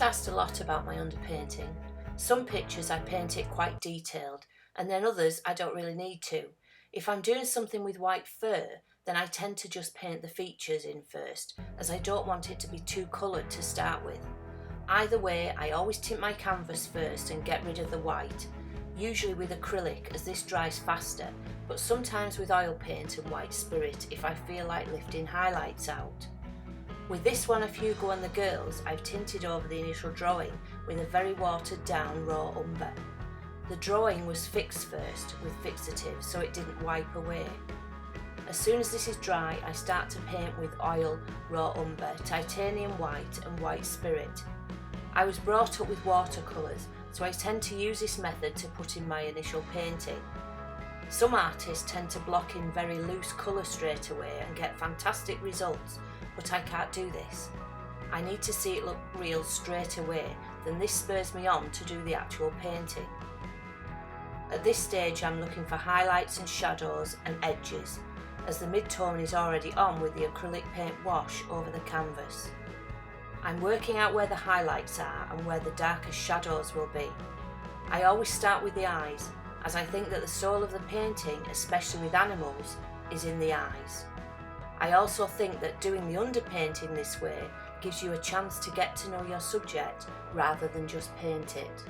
asked a lot about my underpainting. Some pictures I paint it quite detailed, and then others I don't really need to. If I'm doing something with white fur, then I tend to just paint the features in first, as I don't want it to be too coloured to start with. Either way, I always tint my canvas first and get rid of the white, usually with acrylic as this dries faster, but sometimes with oil paint and white spirit if I feel like lifting highlights out. With this one of Hugo and the Girls, I've tinted over the initial drawing with a very watered down raw umber. The drawing was fixed first with fixative so it didn't wipe away. As soon as this is dry, I start to paint with oil, raw umber, titanium white and white spirit. I was brought up with watercolours, so I tend to use this method to put in my initial painting. Some artists tend to block in very loose colour straight away and get fantastic results, but I can't do this. I need to see it look real straight away, then this spurs me on to do the actual painting. At this stage I'm looking for highlights and shadows and edges, as the mid-tone is already on with the acrylic paint wash over the canvas. I'm working out where the highlights are and where the darkest shadows will be. I always start with the eyes, as I think that the soul of the painting, especially with animals, is in the eyes. I also think that doing the underpainting this way gives you a chance to get to know your subject rather than just paint it.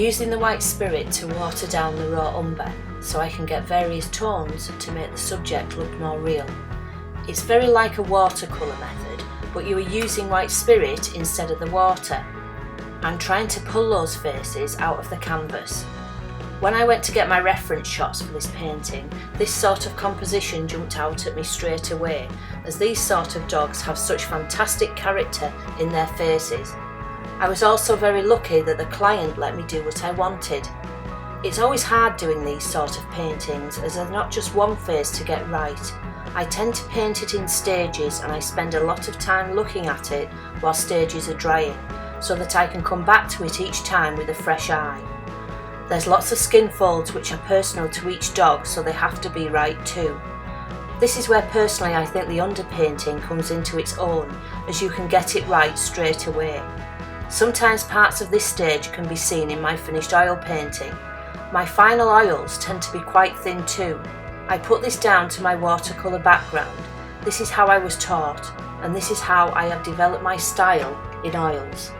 using the white spirit to water down the raw umber so I can get various tones to make the subject look more real. It's very like a watercolour method, but you are using white spirit instead of the water. I'm trying to pull those faces out of the canvas. When I went to get my reference shots for this painting, this sort of composition jumped out at me straight away, as these sort of dogs have such fantastic character in their faces. I was also very lucky that the client let me do what I wanted. It's always hard doing these sort of paintings, as there's not just one face to get right. I tend to paint it in stages, and I spend a lot of time looking at it while stages are drying, so that I can come back to it each time with a fresh eye. There's lots of skin folds which are personal to each dog, so they have to be right too. This is where personally I think the underpainting comes into its own, as you can get it right straight away. Sometimes parts of this stage can be seen in my finished oil painting. My final oils tend to be quite thin too. I put this down to my watercolour background. This is how I was taught, and this is how I have developed my style in oils.